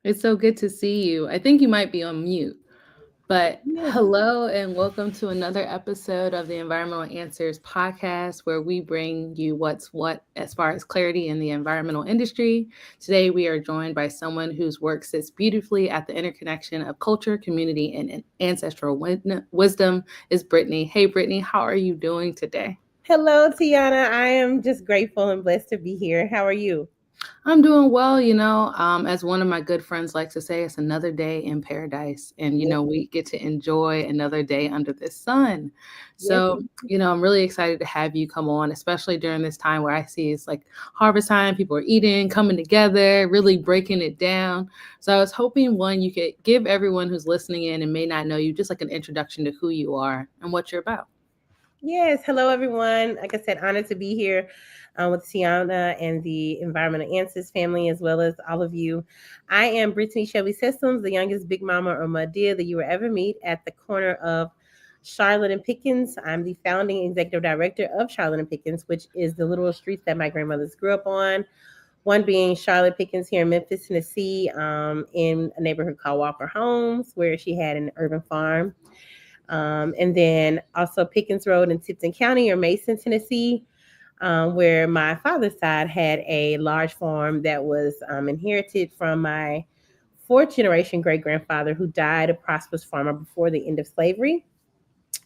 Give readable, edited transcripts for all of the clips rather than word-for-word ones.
It's so good to see you. I think you might be on mute, but Yeah. hello and welcome to another episode of the Environmental Answers podcast, where we bring you what's what as far as clarity in the environmental industry. Today, we are joined by someone whose work sits beautifully at the interconnection of culture, community, and ancestral wisdom. Is Brittney. Hey, Brittney, how are you doing today? Hello, Tiana. I am just grateful and blessed to be here. How are you? I'm doing well, as one of my good friends likes to say, it's another day in paradise. And, Yes, we get to enjoy another day under the sun. yes, So, I'm really excited to have you come on, especially during this time where I see it's like harvest time, people are eating, coming together, really breaking it down. So I was hoping one, you could give everyone who's listening in and may not know you just like an introduction to who you are and what you're about. yes. Hello, everyone. Like I said, honored to be here with Tiana and the Environmental Answers family, as well as all of you. I am Brittney Shelby Sessoms, the youngest big mama or Madia that you will ever meet at the corner of Charlotte and Pickens. I'm the founding executive director of Charlotte and Pickens, which is the literal streets that my grandmothers grew up on. One being Charlotte Pickens here in Memphis, Tennessee, in a neighborhood called Walker Homes, where she had an urban farm. And then also Pickens Road in Tipton County or Mason, Tennessee, where my father's side had a large farm that was inherited from my fourth generation great grandfather, who died a prosperous farmer before the end of slavery.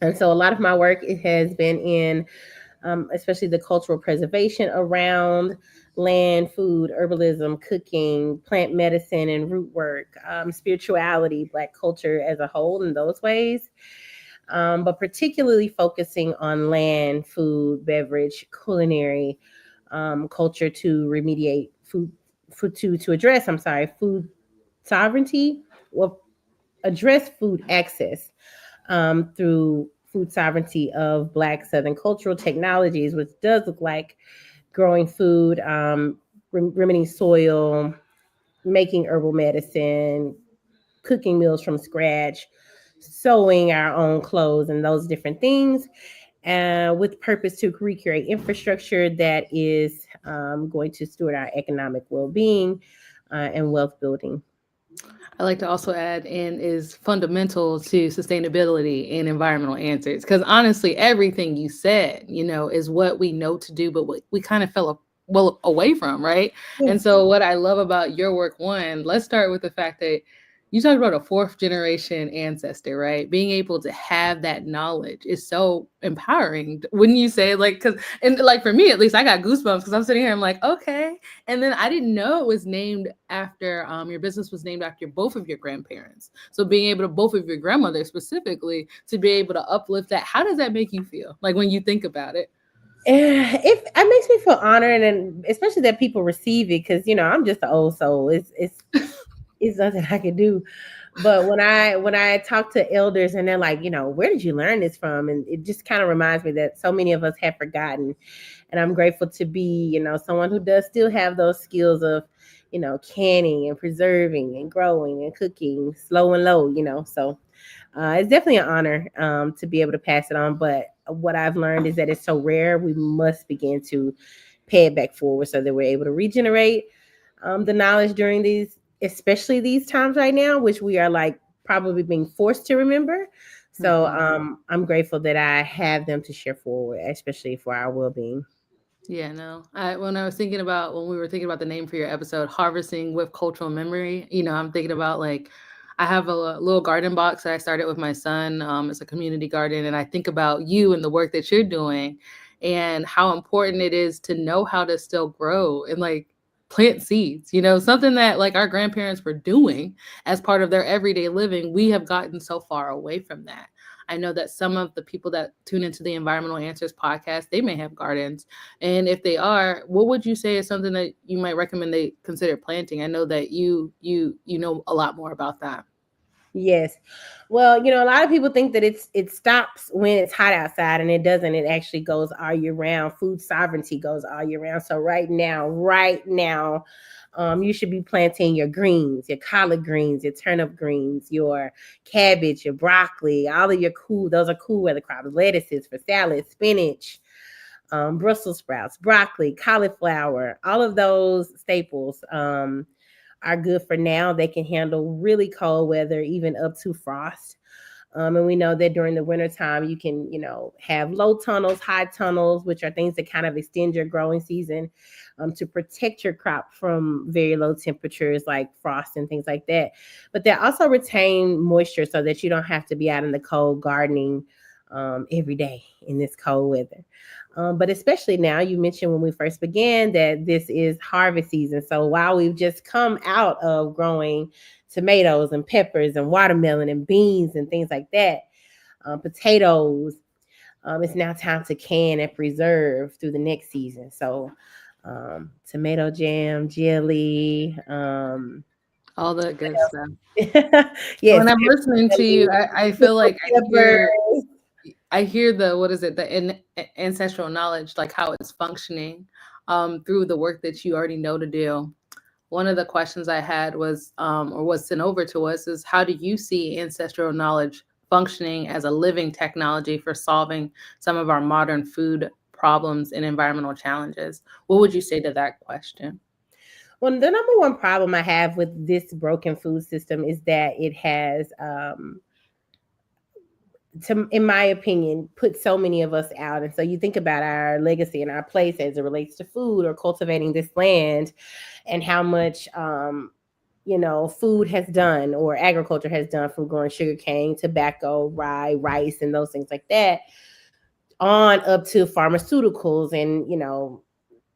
And so a lot of my work, it has been in especially the cultural preservation around land, food, herbalism, cooking, plant medicine, and root work, spirituality, Black culture as a whole, in those ways. But particularly focusing on land, food, beverage, culinary culture to remediate food to address. I'm sorry, food sovereignty. Well, address food access through food sovereignty of Black Southern cultural technologies, which does look like growing food, remedying soil, making herbal medicine, cooking meals from scratch, sewing our own clothes, and those different things. With purpose to recreate infrastructure that is going to steward our economic well-being and wealth building. I like to also add in is fundamental to sustainability and environmental answers. Because honestly, everything you said, is what we know to do, but what we kind of well away from, right? And Yes. so, what I love about your work, one, let's start with the fact that you talked about a fourth generation ancestor, right? Being able to have that knowledge is so empowering. Wouldn't you say? Like, because, and like for me at least, I got goosebumps because I'm sitting here, I'm like, okay, and then I didn't know it was named after your business was named after both of your grandparents. So being able to both of your grandmothers specifically to be able to uplift that, how does that make you feel? Like when you think about it? It makes me feel honored, and especially that people receive it, because I'm just an old soul. It's nothing I can do. But when I talk to elders and they're like, where did you learn this from? And it just kind of reminds me that so many of us have forgotten. And I'm grateful to be, someone who does still have those skills of, canning and preserving and growing and cooking slow and low, So it's definitely an honor to be able to pass it on. But what I've learned is that it's so rare, we must begin to pay it back forward so that we're able to regenerate the knowledge during these, especially these times right now, which we are like probably being forced to remember. So Mhm. I'm grateful that I have them to share forward, especially for our well being. Yeah, no. When I was thinking about when we were thinking about the name for your episode, harvesting with cultural memory. I'm thinking about like I have a little garden box that I started with my son. It's a community garden, and I think about you and the work that you're doing, and how important it is to know how to still grow and like plant seeds. Something that like our grandparents were doing as part of their everyday living. We have gotten so far away from that. I know that some of the people that tune into the Environmental Answers podcast, they may have gardens, and if they are, what would you say is something that you might recommend they consider planting? I know that you know a lot more about that. Yes. Well, a lot of people think that it stops when it's hot outside, and it doesn't. It actually goes all year round. Food sovereignty goes all year round. So right now, you should be planting your greens, your collard greens, your turnip greens, your cabbage, your broccoli, all of your those are cool weather crops, lettuces for salad, spinach, Brussels sprouts, broccoli, cauliflower, all of those staples. are good for now. They can handle really cold weather, even up to frost. And we know that during the wintertime, you can, have low tunnels, high tunnels, which are things that kind of extend your growing season to protect your crop from very low temperatures like frost and things like that. But they also retain moisture so that you don't have to be out in the cold gardening every day in this cold weather. But especially now, you mentioned when we first began that this is harvest season. So while we've just come out of growing tomatoes and peppers and watermelon and beans and things like that, potatoes, it's now time to can and preserve through the next season. So tomato jam, jelly, all the good stuff. yes, When I'm listening to you, I feel like peppers. I hear the what is it, the ancestral knowledge, like how it's functioning through the work that you already know to do. One of the questions I had was, or was sent over to us, is how do you see ancestral knowledge functioning as a living technology for solving some of our modern food problems and environmental challenges? What would you say to that question? Well, the number one problem I have with this broken food system is that it has, in my opinion, put so many of us out. And so you think about our legacy and our place as it relates to food or cultivating this land, and how much, food has done, or agriculture has done, from growing sugarcane, tobacco, rye, rice, and those things like that, on up to pharmaceuticals and,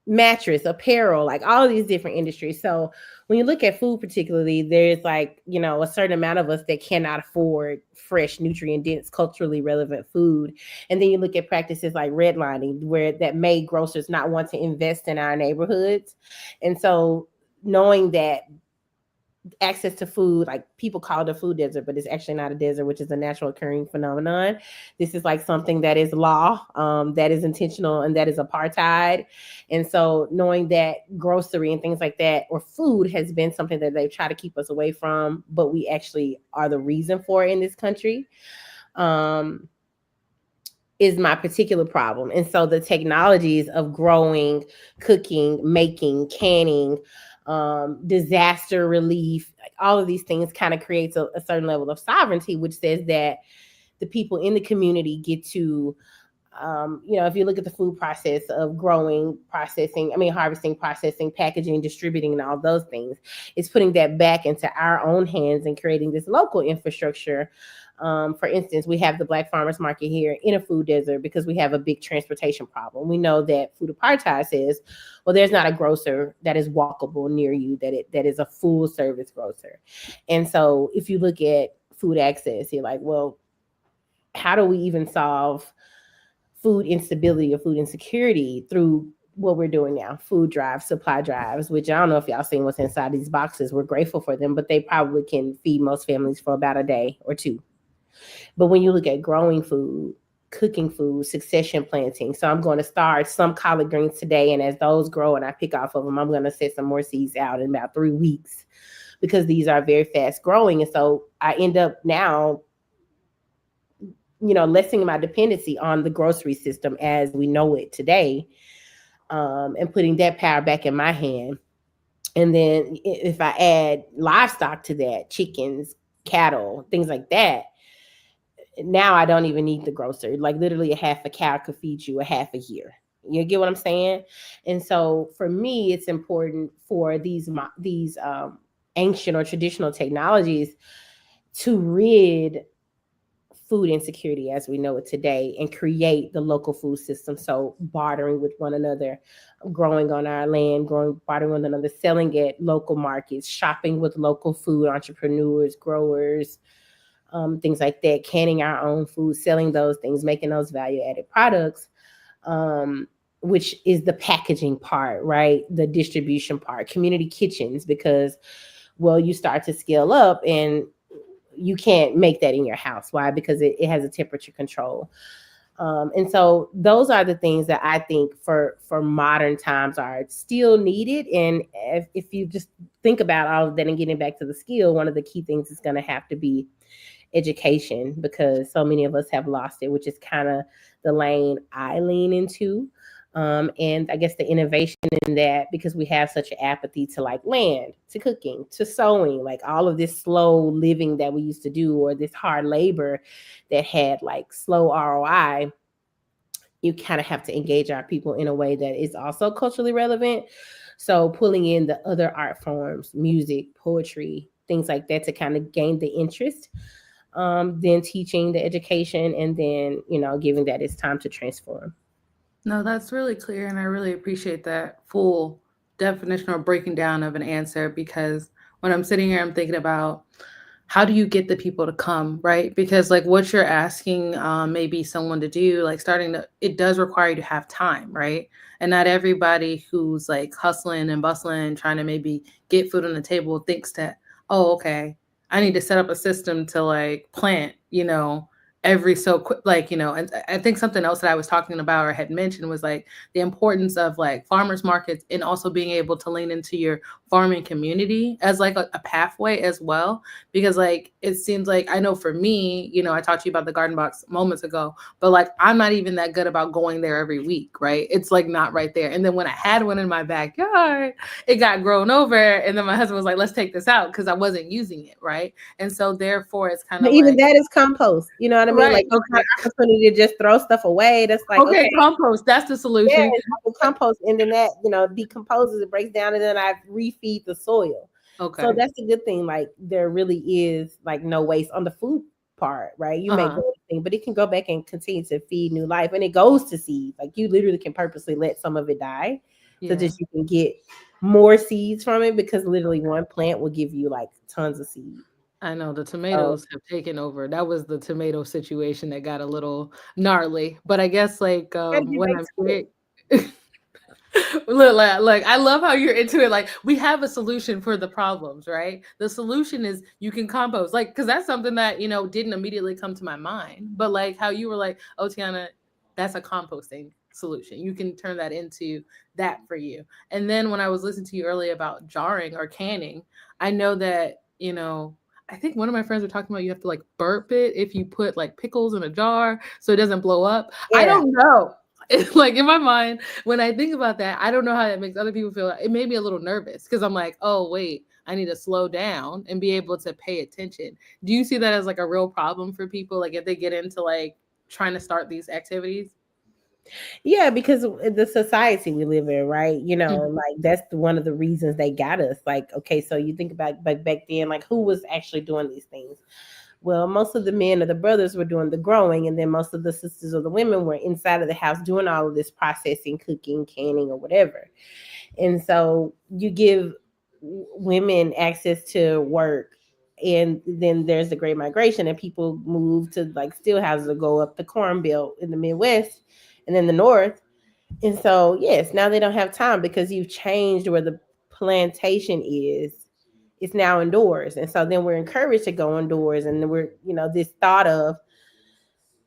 mattress, apparel, like all of these different industries. So when you look at food particularly, there's like, a certain amount of us that cannot afford fresh, nutrient dense, culturally relevant food. And then you look at practices like redlining, where that made grocers not want to invest in our neighborhoods. And so knowing that access to food, like people call it a food desert, but it's actually not a desert, which is a natural occurring phenomenon. This is like something that is law, that is intentional, and that is apartheid. And so knowing that grocery and things like that, or food, has been something that they try to keep us away from, but we actually are the reason for it in this country, is my particular problem. And so the technologies of growing, cooking, making, canning, disaster relief, like all of these things kind of creates a certain level of sovereignty, which says that the people in the community get to, if you look at the food process of growing, harvesting, processing, packaging, distributing, and all those things, it's putting that back into our own hands and creating this local infrastructure. For instance, we have the Black Farmers Market here in a food desert because we have a big transportation problem. We know that food apartheid says, well, there's not a grocer that is walkable near you that is a full service grocer. And so if you look at food access, you're like, well, how do we even solve food instability or food insecurity through what we're doing now? Food drives, supply drives, which I don't know if y'all seen what's inside these boxes. We're grateful for them, but they probably can feed most families for about a day or two. But when you look at growing food, cooking food, succession planting. So I'm going to start some collard greens today, and as those grow and I pick off of them, I'm going to set some more seeds out in about 3 weeks, because these are very fast growing. And so I end up now, lessening my dependency on the grocery system as we know it today, and putting that power back in my hand. And then if I add livestock to that, chickens, cattle, things like that, now I don't even need the grocer. Like literally a half a cow could feed you a half a year. You get what I'm saying? And so for me, it's important for these ancient or traditional technologies to rid food insecurity as we know it today and create the local food system. So bartering with one another, growing on our land, bartering with one another, selling at local markets, shopping with local food entrepreneurs, growers, things like that, canning our own food, selling those things, making those value-added products, which is the packaging part, right? The distribution part, community kitchens, because, well, you start to scale up and you can't make that in your house. Why? Because it has a temperature control. And so those are the things that I think for modern times are still needed. And if you just think about all of that and getting back to the skill, one of the key things is going to have to be education, because so many of us have lost it, which is kind of the lane I lean into. And I guess the innovation in that, because we have such an apathy to like land, to cooking, to sewing, like all of this slow living that we used to do, or this hard labor that had like slow ROI, you kind of have to engage our people in a way that is also culturally relevant. So pulling in the other art forms, music, poetry, things like that, to kind of gain the interest, then teaching the education, and then, giving that it's time to transform. No, that's really clear, and I really appreciate that full definition or breaking down of an answer, because when I'm sitting here, I'm thinking about how do you get the people to come, right? Because like what you're asking, maybe someone to do, like starting to, it does require you to have time, right? And not everybody who's like hustling and bustling, trying to maybe get food on the table thinks that, oh, okay, I need to set up a system to like plant, every so quick, like, and I think something else that I was talking about or had mentioned was like the importance of like farmers markets, and also being able to lean into your farming community as like a pathway as well. Because like it seems like, I know for me, I talked to you about the garden box moments ago, but like I'm not even that good about going there every week, right? It's like not right there. And then when I had one in my backyard, it got grown over, and then my husband was like, let's take this out, because I wasn't using it, right? And so therefore it's kind But of even like, that is compost. You know what I mean? right, Like, it's not okay, an opportunity to just throw stuff away. That's like, okay, okay, compost, that's the yeah, solution. it's like a compost, and then that, decomposes, it breaks down, and then I refeed the soil. So Okay. that's a good thing. Like, there really is like no waste on the food part, right? You may Uh-huh. go anything, but it can go back and continue to feed new life, and it goes to seed. Like, you literally can purposely let some of it die, so Yeah. that you can get more seeds from it, because literally one plant will give you like tons of seed. I know the So tomatoes have taken over. That was the tomato situation that got a little gnarly. But I guess like you gotta get when back I'm to it. here, look, like I love how you're into it. Like we have a solution for the problems, right? The solution is you can compost, like because that's something that didn't immediately come to my mind. But like how you were like, oh Tiana, that's a composting solution. You can turn that into that for you. And then when I was listening to you earlier about jarring or canning, I know that I think one of my friends were talking about you have to like burp it if you put like pickles in a jar so it doesn't blow up. I Yeah. don't know. It's like in my mind, when I think about that, I don't know how that makes other people feel. It made me a little nervous because I'm like, oh, wait, I need to slow down and be able to pay attention. Do you see that as like a real problem for people? Like if they get into like trying to start these activities? Yeah, because of the society we live in, right? Mhm. Like that's one of the reasons they got us. Like, okay, so you think about back then, like who was actually doing these things? Well, most of the men or the brothers were doing the growing, and then most of the sisters or the women were inside of the house doing all of this processing, cooking, canning, or whatever. And so you give women access to work, and then there's the Great Migration, and people move to like steel houses or go up the Corn Belt in the Midwest and then the North. And so, yes, now they don't have time because you've changed where the plantation is. It's now indoors. And so then we're encouraged to go indoors. And then we're, this thought of,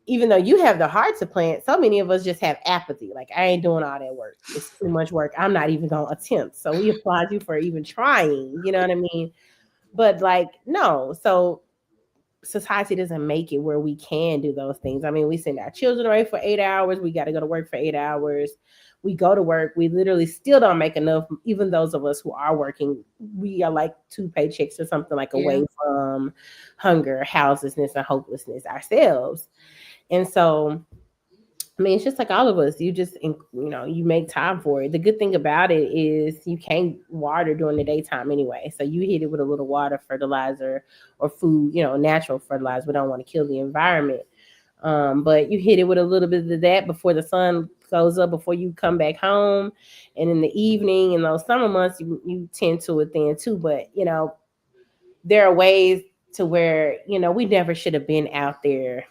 even though you have the heart to plant, so many of us just have apathy. Like, I ain't doing all that work. It's too much work. I'm not even going to attempt. So we applaud you for even trying. You know what I mean? But like, no. So society doesn't make it where we can do those things. I mean, we send our children away for 8 hours. We got to go to work for 8 hours. We go to work. We literally still don't make enough. Even those of us who are working, we are like 2 paychecks or something like Yeah. away from hunger, houselessness, and hopelessness ourselves. And so, I mean, it's just like all of us. You just, you make time for it. The good thing about it is you can't water during the daytime anyway. So you hit it with a little water, fertilizer, or food, natural fertilizer. We don't want to kill the environment. But you hit it with a little bit of that before the sun goes up, before you come back home. And in the evening, in those summer months, you tend to it then too. But, there are ways to where, we never should have been out there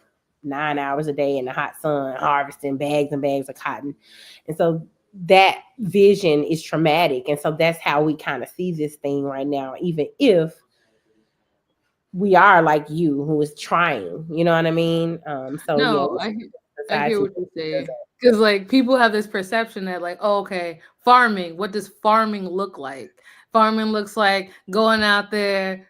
9 hours a day in the hot sun harvesting bags and bags of cotton. And so that vision is traumatic. And so that's how we kind of see this thing right now, even if we are like you who is trying, you know what I mean? So yeah, No, I hear society what you're does saying. that. Because like people have this perception that like, oh, okay, farming. What does farming look like? Farming looks like going out there,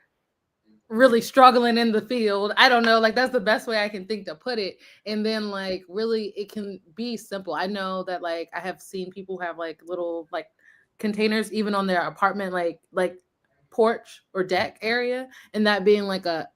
really struggling in the field. I don't know, like that's the best way I can think to put it. And then like really it can be simple. I know that like I have seen people have like little like containers even on their apartment like porch or deck area, and that being like a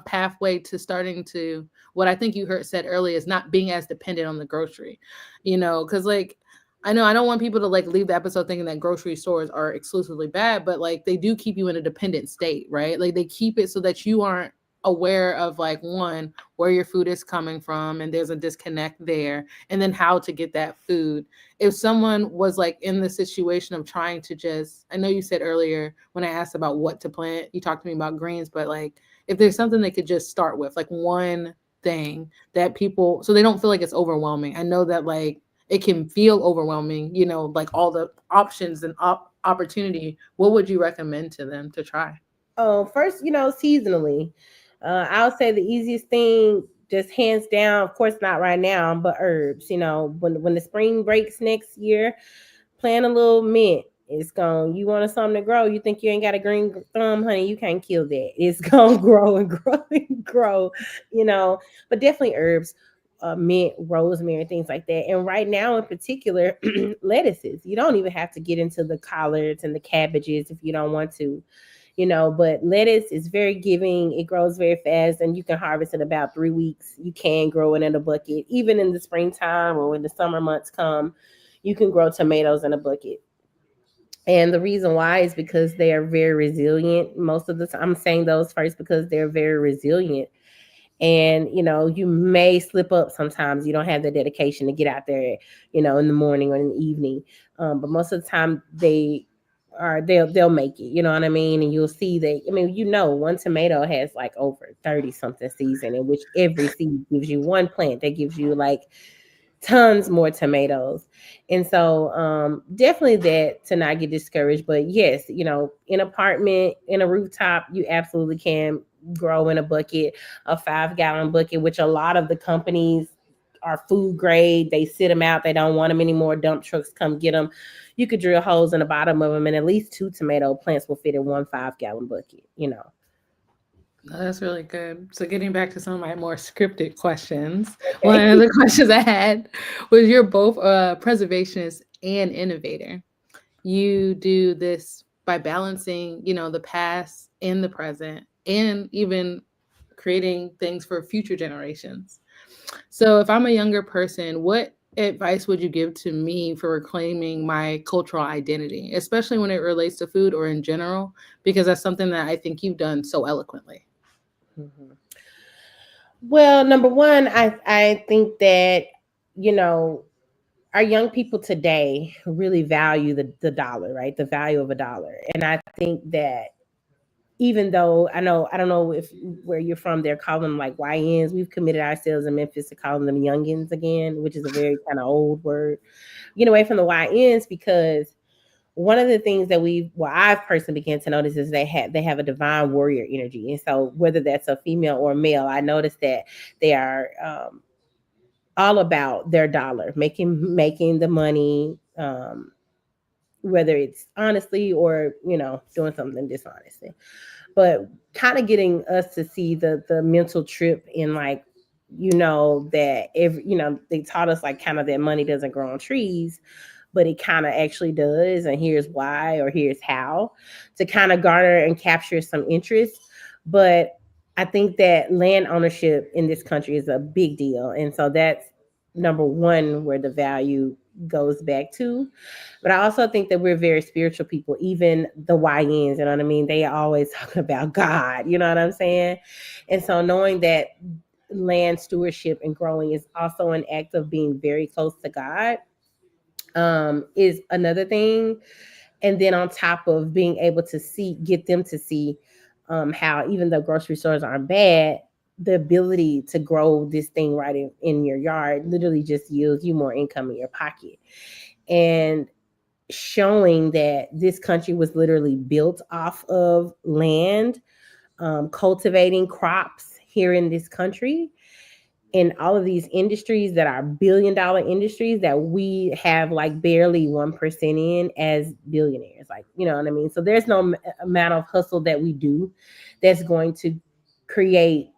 pathway to starting to what I think you heard said earlier is not being as dependent on the grocery, because like I know I don't want people to like leave the episode thinking that grocery stores are exclusively bad, but like they do keep you in a dependent state, right? Like they keep it so that you aren't aware of like one where your food is coming from and there's a disconnect there, and then how to get that food. If someone was like in the situation of trying to just, I know you said earlier when I asked about what to plant, you talked to me about greens, but like if there's something they could just start with, like one thing that people, so they don't feel like it's overwhelming. I know that like it can feel overwhelming, like all the options and opportunity. What would you recommend to them to try? Oh, first, seasonally, I'll say the easiest thing, just hands down, of course, not right now, but herbs. When the spring breaks next year, plant a little mint. It's going. You want something to grow. You think you ain't got a green thumb, honey? You can't kill that. It's gonna grow and grow and grow. You know, but definitely herbs, mint, rosemary, things like that. And right now, in particular, lettuces. You don't even have to get into the collards and the cabbages if you don't want to. But lettuce is very giving. It grows very fast, and you can harvest in about 3 weeks. You can grow it in a bucket, even in the springtime or when the summer months come. You can grow tomatoes in a bucket. And the reason why is because they are very resilient. Most of the time, I'm saying those first because they're very resilient. And you may slip up sometimes. You don't have the dedication to get out there, in the morning or in the evening. But most of the time, they'll make it. You know what I mean? And you'll see that. I mean, one tomato has like over 30 something seeds in it, which every seed gives you one plant that gives you like tons more tomatoes. And so definitely that, to not get discouraged. But yes, in apartment, in a rooftop, you absolutely can grow in a bucket, a 5 gallon bucket, which a lot of the companies are food grade. They sit them out. They don't want them anymore. Dump trucks come get them. You could drill holes in the bottom of them, and at least 2 tomato plants will fit in one 5 gallon bucket. Oh, that's really good. So getting back to some of my more scripted questions, one Okay. of the questions I had was you're both a preservationist and innovator. You do this by balancing, the past and the present, and even creating things for future generations. So if I'm a younger person, what advice would you give to me for reclaiming my cultural identity, especially when it relates to food or in general? Because that's something that I think you've done so eloquently. Mhm. Well, number one, I think that you know our young people today really value the dollar, right? The value of a dollar. And I think that even though I don't know if where you're from, they're calling them like YNs. We've committed ourselves in Memphis to calling them youngins again, which is a very kind of old word. Get away from the YNs because one of the things that I've personally began to notice is they have a divine warrior energy. And so whether that's a female or a male, I noticed that they are all about their dollar, making the money, whether it's honestly or doing something dishonestly, but kind of getting us to see the mental trip in like that every they taught us like kind of that money doesn't grow on trees, but it kind of actually does, and here's why or here's how, to kind of garner and capture some interest. But I think that land ownership in this country is a big deal, and so that's number one where the value goes back to. But I also think that we're very spiritual people, even the YNs, you know what I mean? They always talk about God, you know what I'm saying? And so knowing that land stewardship and growing is also an act of being very close to God, is another thing. And then on top of being able to get them to see how even though grocery stores aren't bad, the ability to grow this thing right in your yard literally just yields you more income in your pocket. And showing that this country was literally built off of land, cultivating crops here in this country. in all of these industries that are billion-dollar industries that we have like barely 1% in as billionaires. Like, you know what I mean? So there's no amount of hustle that we do that's going to create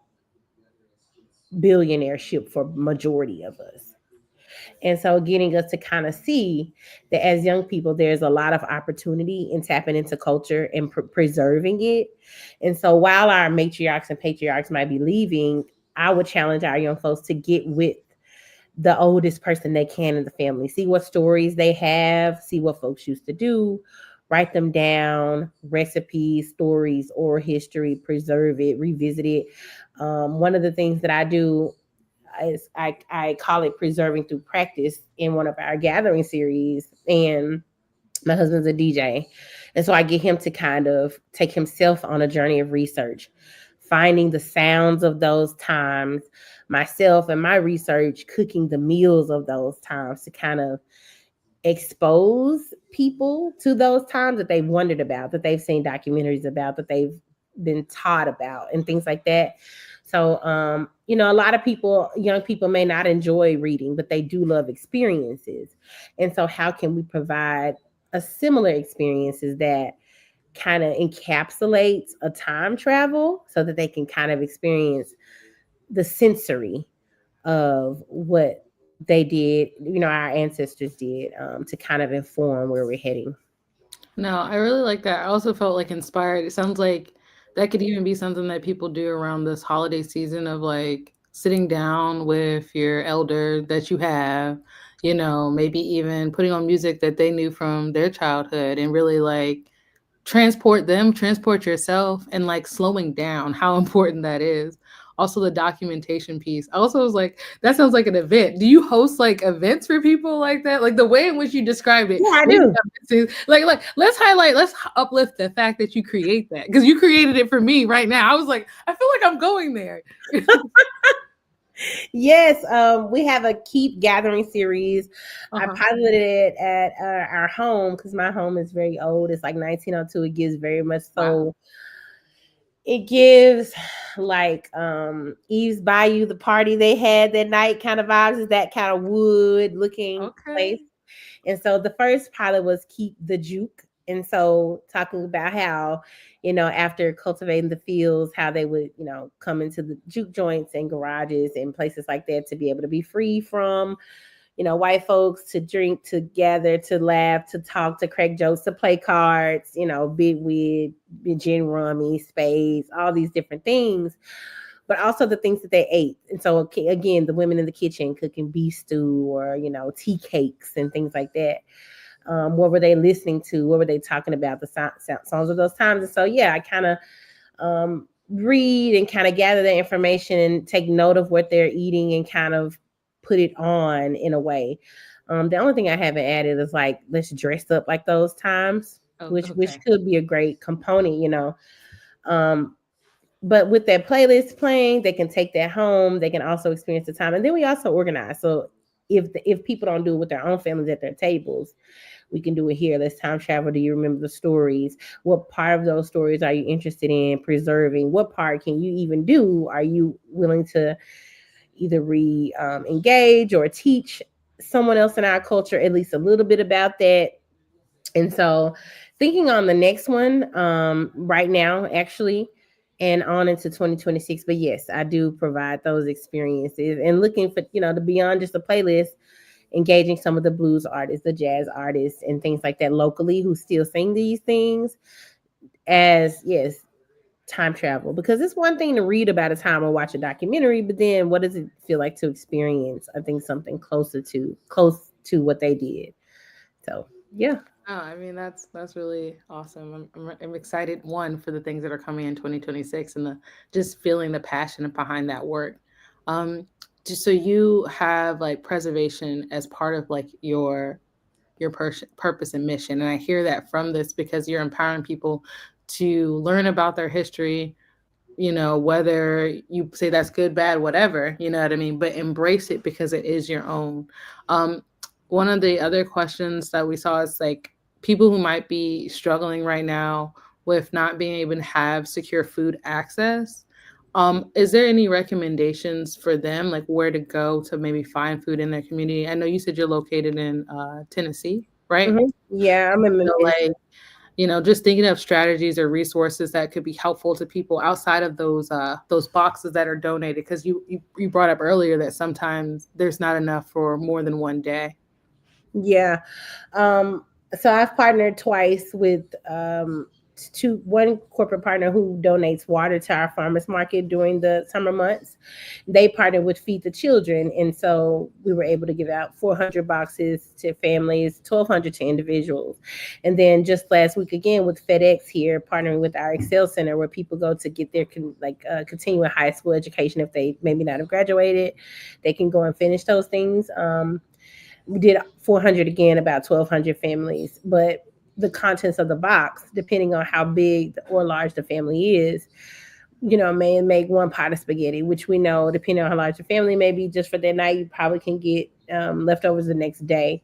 billionaireship for majority of us. And so getting us to kind of see that as young people, there's a lot of opportunity in tapping into culture and preserving it. And so while our matriarchs and patriarchs might be leaving, I would challenge our young folks to get with the oldest person they can in the family, see what stories they have, see what folks used to do, write them down, recipes, stories, or history, preserve it, revisit it. One of the things that I do is I call it preserving through practice in one of our gathering series. And my husband's a DJ. And so I get him to kind of take himself on a journey of research, finding the sounds of those times, myself and my research, cooking the meals of those times to kind of expose people to those times that they've wondered about, that they've seen documentaries about, that they've been taught about, and things like that. So, you know, a lot of people, young people may not enjoy reading, but they do love experiences. And so, how can we provide a similar experiences that kind of encapsulates a time travel so that they can kind of experience the sensory of what they did, you know, our ancestors did, to kind of inform where we're heading. No, I really like that. I also felt like inspired. It sounds like that could even be something that people do around this holiday season of like sitting down with your elder that you have, maybe even putting on music that they knew from their childhood and really like transport them, transport yourself, and like slowing down how important that is. Also, the documentation piece. I also was like, that sounds like an event. Do you host like events for people like that? Like the way in which you described it, Yeah, I maybe do. like let's uplift the fact that you create that because you created it for me right now. I was like, I feel like I'm going there. Yes, we have a keep gathering series. I Uh-huh. piloted it at our home because my home is very old. It's like 1902. It gives very much Wow. so. It gives like Eve's Bayou, the party they had that night kind of vibes. Is that kind of wood looking place. Okay. And so the first pilot was keep the juke. And so talking about how, you know, after cultivating the fields, how they would, you know, come into the juke joints and garages and places like that to be able to be free from, you know, white folks, to drink, to gather, to laugh, to talk, to crack jokes, to play cards, you know, big wig, gin rummy, spades, all these different things, but also the things that they ate. And so, okay, again, the women in the kitchen cooking beef stew or, you know, tea cakes and things like that. What were they listening to? What were they talking about? The songs of those times. And so, yeah, I kind of read and kind of gather the information and take note of what they're eating and kind of put it on in a way. The only thing I haven't added is like let's dress up like those times, Oh, which okay. could be a great component, you know. Um, but with that playlist playing, they can take that home. They can also experience the time, and then we also organize. So if people don't do it with their own families at their tables, we can do it here. Let's time travel. Do you remember the stories? What part of those stories are you interested in preserving? What part can you even do? Are you willing to either engage or teach someone else in our culture at least a little bit about that? And so thinking on the next one right now, actually, and on into 2026. But yes, I do provide those experiences and looking for, you know, the beyond just a playlist, engaging some of the blues artists, the jazz artists, and things like that locally who still sing these things as, yes, time travel. Because it's one thing to read about a time or watch a documentary, but then what does it feel like to experience? I think something close to what they did. So yeah. Oh, I mean that's really awesome. I'm excited one for the things that are coming in 2026 and the just feeling the passion behind that work. Um, just so you have like preservation as part of like your purpose and mission, and I hear that from this because you're empowering people to learn about their history, whether you say that's good, bad, whatever, you know what I mean, but embrace it because it is your own. Um, One of the other questions that we saw is like people who might be struggling right now with not being able to have secure food access. Is there any recommendations for them, like where to go to maybe find food in their community? I know you said you're located in Tennessee, right? Yeah, I'm in So Memphis. like, just thinking of strategies or resources that could be helpful to people outside of those boxes that are donated. Because you brought up earlier that sometimes there's not enough for more than one day. Yeah. Um, so I've partnered twice with one corporate partner who donates water to our farmers market during the summer months. They partnered with Feed the Children, and so we were able to give out 400 boxes to families, 1,200 to individuals. And then just last week again with FedEx here, partnering with our Excel Center, where people go to get their continuing high school education if they maybe not have graduated, they can go and finish those things. We did 400 again, about 1,200 families, but the contents of the box, depending on how big or large the family is, may make one pot of spaghetti, which we know, depending on how large the family may be, just for that night, you probably can get leftovers the next day.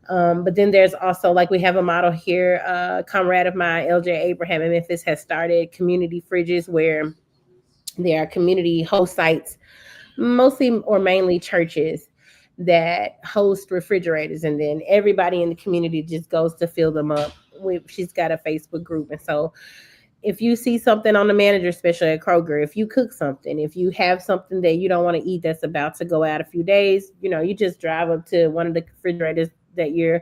But then there's also, like, we have a model here. Comrade of mine, LJ Abraham in Memphis, has started community fridges where there are community host sites, mostly or mainly churches, that host refrigerators, and then everybody in the community just goes to fill them up. She's got a Facebook group, and so if you see something on the manager, especially at Kroger, if you cook something, if you have something that you don't want to eat that's about to go out a few days, you just drive up to one of the refrigerators that you're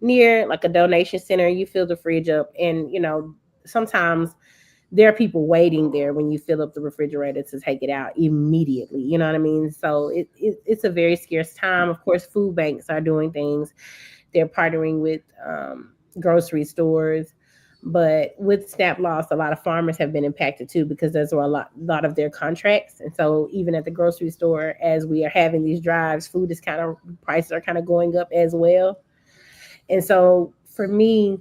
near, like a donation center, you fill the fridge up, and sometimes there are people waiting there when you fill up the refrigerator to take it out immediately. You know what I mean? So it's a very scarce time. Of course, food banks are doing things. They're partnering with grocery stores. But with SNAP loss, a lot of farmers have been impacted too, because there's a lot of their contracts. And so even at the grocery store, as we are having these drives, prices are kind of going up as well. And so for me,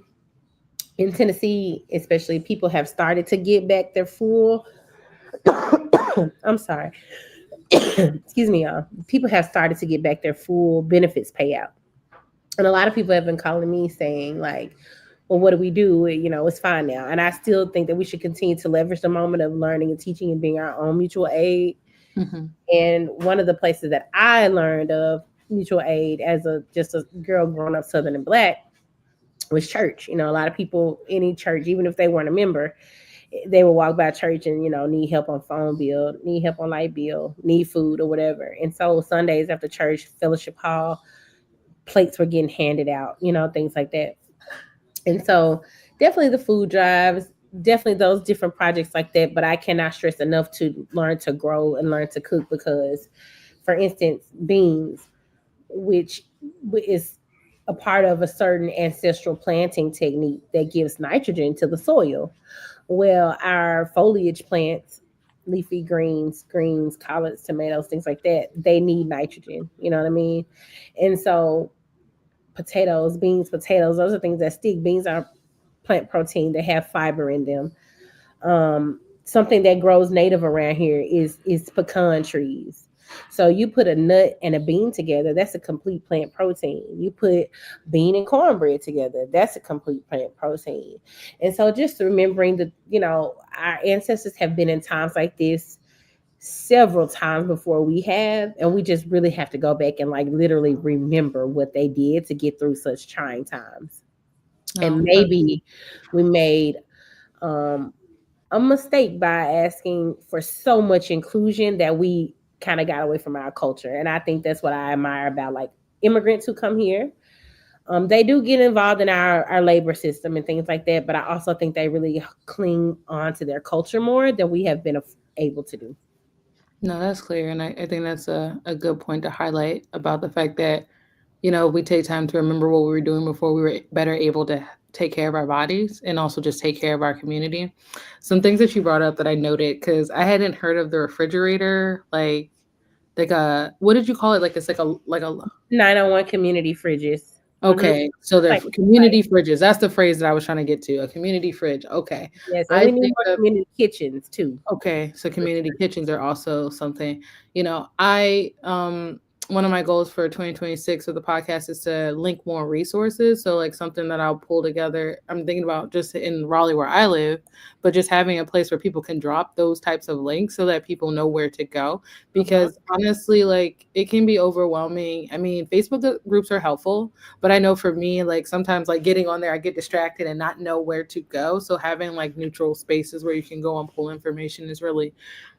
in Tennessee, especially, people have started to get back their full. I'm sorry. Excuse me, y'all. People have started to get back their full benefits payout. And a lot of people have been calling me saying, like, well, what do we do? It's fine now. And I still think that we should continue to leverage the moment of learning and teaching and being our own mutual aid. Mm-hmm. And one of the places that I learned of mutual aid as just a girl growing up Southern and Black was church. A lot of people, any church, even if they weren't a member, they would walk by church and need help on phone bill, need help on light bill, need food or whatever. And so Sundays after church, fellowship hall, plates were getting handed out, things like that. And so definitely the food drives, definitely those different projects like that. But I cannot stress enough to learn to grow and learn to cook, because, for instance, beans, which is a part of a certain ancestral planting technique that gives nitrogen to the soil. Well, our foliage plants, leafy greens, collards, tomatoes, things like that, they need nitrogen. You know what I mean? And so beans, potatoes, those are things that stick. Beans are plant protein. They have fiber in them. Something that grows native around here is pecan trees. So you put a nut and a bean together, that's a complete plant protein. You put bean and cornbread together, that's a complete plant protein. And so just remembering that, our ancestors have been in times like this several times before we have, and we just really have to go back and, like, literally remember what they did to get through such trying times. And maybe we made a mistake by asking for so much inclusion that we kind of got away from our culture. And I think that's what I admire about, like, immigrants who come here. They do get involved in our labor system and things like that, but I also think they really cling on to their culture more than we have been able to do. No, that's clear. And I think that's a good point to highlight about the fact that, we take time to remember what we were doing before we were better able to take care of our bodies and also just take care of our community. Some things that you brought up that I noted, because I hadn't heard of the refrigerator, like a, what did you call it? Like, it's like a 901 community fridges. okay. So they're Like, community fridges. That's the phrase that I was trying to get to. A community fridge. Okay. yes, and I we need think more of community kitchens too. Okay, so community kitchens are also something. I one of my goals for 2026 of the podcast is to link more resources. So like something that I'll pull together. I'm thinking about just in Raleigh where I live, but just having a place where people can drop those types of links so that people know where to go. Mhm. Because honestly, like it can be overwhelming. I mean, Facebook groups are helpful, but I know for me, like sometimes like getting on there, I get distracted and not know where to go. So having like neutral spaces where you can go and pull information is really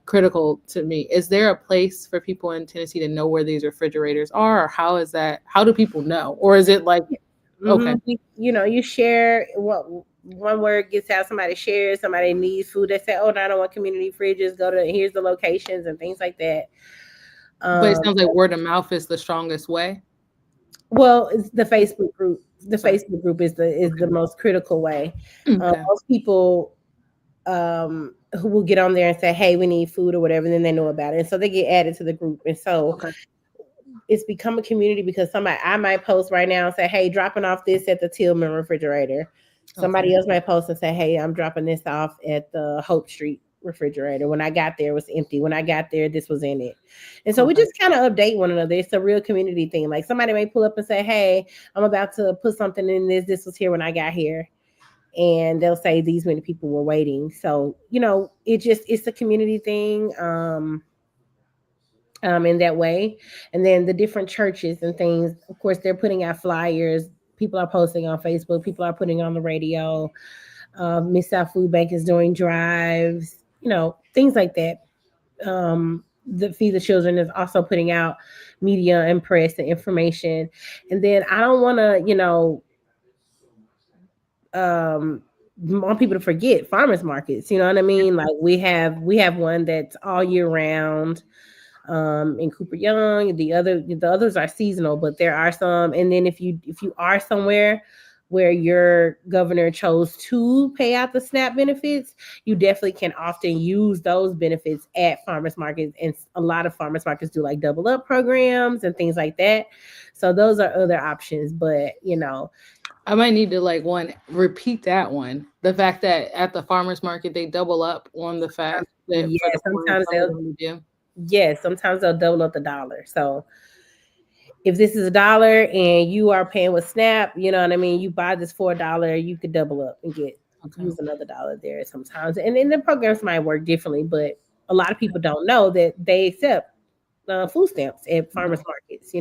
critical to me. Is there a place for people in Tennessee to know where these refrigerators are, or how is that? How do people know? Or is it like okay, You share what one word gets out, somebody shares, somebody needs food. They say, "Oh, no, I don't want community fridges. Go to here's the locations and things like that." but it Um, sounds like word of mouth is the strongest way. well, it's the Facebook group. The Sorry. Facebook group is the Okay. most critical way. Okay. Most people who will get on there and say, "Hey, we need food" or whatever, and then they know about it, and so they get added to the group, and so Okay. it's become a community because somebody I might post right now and say, "Hey, dropping off this at the Tillman refrigerator." Okay. Somebody else might post and say, "Hey, I'm dropping this off at the Hope Street refrigerator. When I got there, it was empty. When I got there, this was in it." And so we Okay. just kind of update one another. It's a real community thing. Like somebody may pull up and say, "Hey, I'm about to put something in this. This was here when I got here." And they'll say these many people were waiting. So, it's a community thing. In that way. And then the different churches and things, of course, they're putting out flyers. People are posting on Facebook. People are putting on the radio. Miss South Food Bank is doing drives, things like that. The Feed the Children is also putting out media and press and information. And then I don't want to, um, want people to forget farmers markets. You know what I mean? Like we have one that's all year round in Cooper Young. The others are seasonal, but there are some. And then if you are somewhere where your governor chose to pay out the SNAP benefits, you definitely can often use those benefits at farmers markets. And a lot of farmers markets do like double up programs and things like that. So those are other options. But I might need to like one repeat that one. The fact that at the farmers market they double up on the fact that yeah, for the point of sometimes selling they'll them to do. sometimes they'll double up the dollar. So if this is $1 and you are paying with SNAP, you know what I mean? You buy this for $1, you could double up and Okay. use another dollar there sometimes. And then the programs might work differently, but a lot of people don't know that they accept food stamps at farmers markets.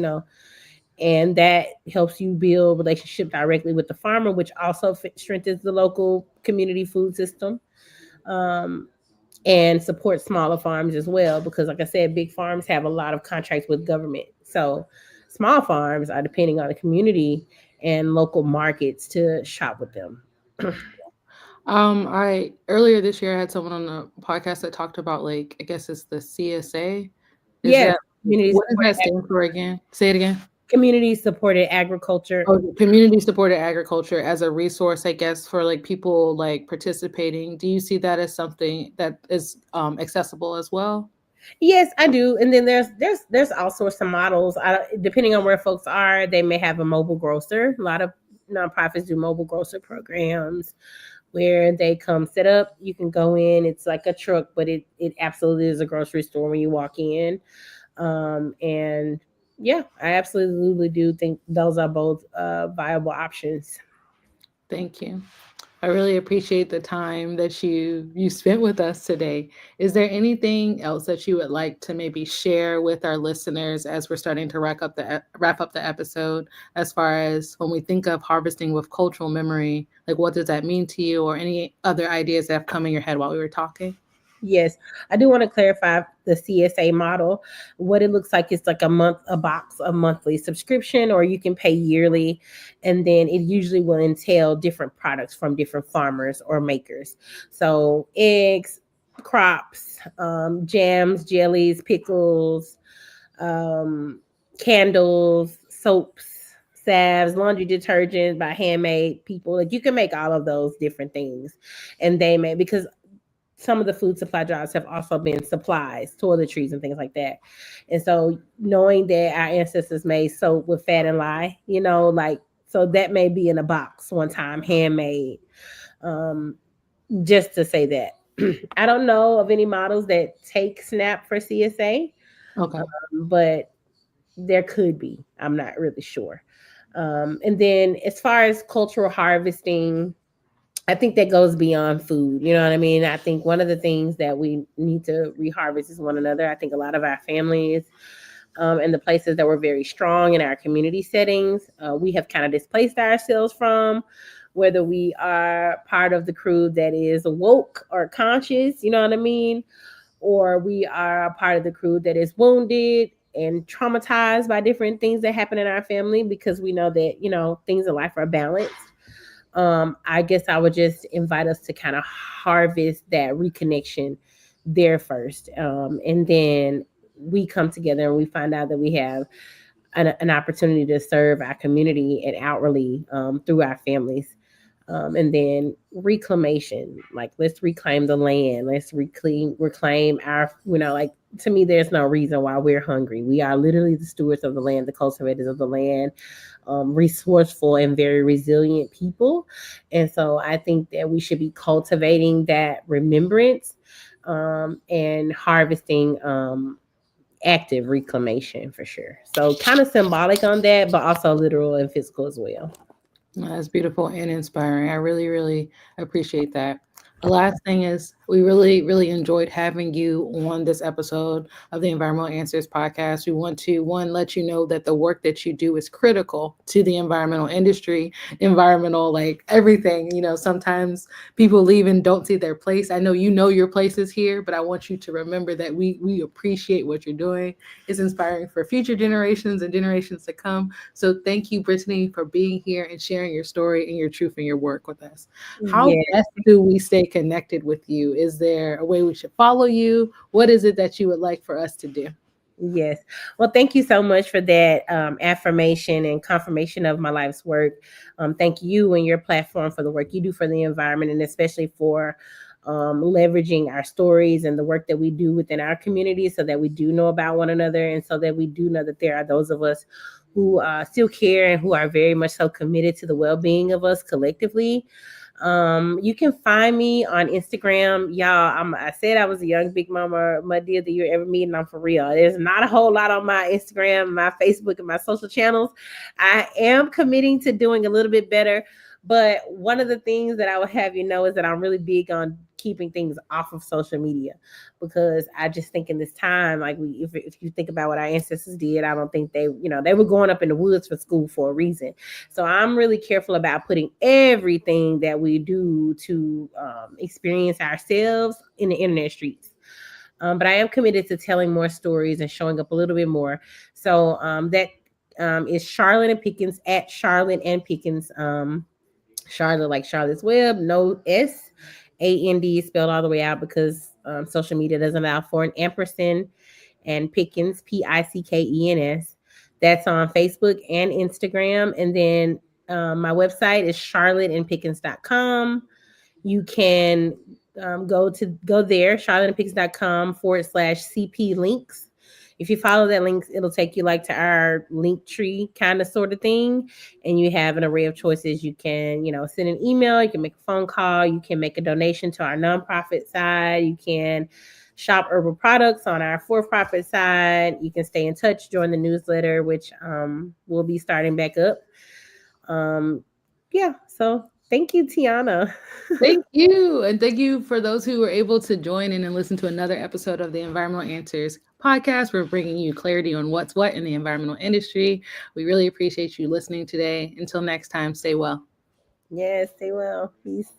And that helps you build relationship directly with the farmer, which also strengthens the local community food system. Um, and support smaller farms as well, because like I said, big farms have a lot of contracts with government. So small farms are depending on the community and local markets to shop with them. I earlier this year I had someone on the podcast that talked about like I guess it's the CSA. Is Yes, that community what does supported that stand for again? Say it again. community supported agriculture. Oh, community supported agriculture as a resource, I guess, for like people like participating. Do you see that as something that is accessible as well? Yes, I do. And then there's all sorts of models. Depending on where folks are, they may have a mobile grocer. A lot of nonprofits do mobile grocer programs where they come set up. You can go in. It's like a truck, but it absolutely is a grocery store when you walk in. And yeah, I absolutely do think those are both viable options. Thank you. I really appreciate the time that you spent with us today. Is there anything else that you would like to maybe share with our listeners as we're starting to wrap up the episode as far as when we think of harvesting with cultural memory, like what does that mean to you or any other ideas that have come in your head while we were talking? Yes, I do want to clarify the CSA model. What it looks like is like a box, a monthly subscription, or you can pay yearly, and then it usually will entail different products from different farmers or makers. So eggs, crops, jams, jellies, pickles, um, candles, soaps, salves, laundry detergent by handmade people. Like you can make all of those different things, and they may because some of the food supply drives have also been supplies, toiletries, and things like that. And so, knowing that our ancestors made soap with fat and lye, like so that may be in a box one time, handmade. Um, just to say that. I don't know of any models that take SNAP for CSA, Okay. but there could be. I'm not really sure. And then as far as cultural harvesting, I think that goes beyond food. You know what I mean? I think one of the things that we need to reharvest is one another. I think a lot of our families and the places that were very strong in our community settings, we have kind of displaced ourselves from, whether we are part of the crew that is woke or conscious, you know what I mean? Or we are a part of the crew that is wounded and traumatized by different things that happen in our family, because we know that, things in life are balanced. I guess I would just invite us to kind of harvest that reconnection there first. And then we come together and we find out that we have an opportunity to serve our community and outwardly through our families. And then reclamation, like let's reclaim the land, let's reclaim our, like, to me, there's no reason why we're hungry. We are literally the stewards of the land, the cultivators of the land, resourceful and very resilient people. And so I think that we should be cultivating that remembrance and harvesting active reclamation for sure. So kind of symbolic on that, but also literal and physical as well. That's beautiful and inspiring. I really, really appreciate that. The last thing is, we really, really enjoyed having you on this episode of the Environmental Answers podcast. We want to, one, let you know that the work that you do is critical to the environmental industry, environmental, like everything. Sometimes people leave and don't see their place. I know your place is here, but I want you to remember that we appreciate what you're doing. It's inspiring for future generations and generations to come. So thank you, Brittney, for being here and sharing your story and your truth and your work with us. How Yeah. best do we stay connected with you? Is there a way we should follow you? What is it that you would like for us to do? Yes. Well, thank you so much for that affirmation and confirmation of my life's work. Thank you and your platform for the work you do for the environment, and especially for leveraging our stories and the work that we do within our community, so that we do know about one another, and so that we do know that there are those of us who still care and who are very much so committed to the well-being of us collectively. You can find me on Instagram, y'all. I said I was a young big mama, muddy of the year ever meet, and I'm for real. There's not a whole lot on my Instagram, my Facebook, and my social channels. I am committing to doing a little bit better, but one of the things that I would have you know is that I'm really big on keeping things off of social media, because I just think in this time, like if you think about what our ancestors did, I don't think they were going up in the woods for school for a reason. So I'm really careful about putting everything that we do to experience ourselves in the internet streets. But I am committed to telling more stories and showing up a little bit more. So that is Charlotte and Pickens, at Charlotte and Pickens. Charlotte like Charlotte's Web, no S. AND spelled all the way out, because social media doesn't allow for an ampersand, and Pickens, Pickens. That's on Facebook and Instagram. And then my website is charlotteandpickens.com. You can go there, charlotteandpickens.com/CP links. If you follow that link, it'll take you like to our link tree kind of sort of thing. And you have an array of choices. You can, send an email, you can make a phone call, you can make a donation to our nonprofit side, you can shop herbal products on our for-profit side, you can stay in touch, join the newsletter, which will be starting back up. Yeah, so thank you, Tiana. Thank you. And thank you for those who were able to join in and listen to another episode of the Environmental Answers podcast. We're bringing you clarity on what's what in the environmental industry. We really appreciate you listening today. Until next time, stay well. Yes, stay well. Peace.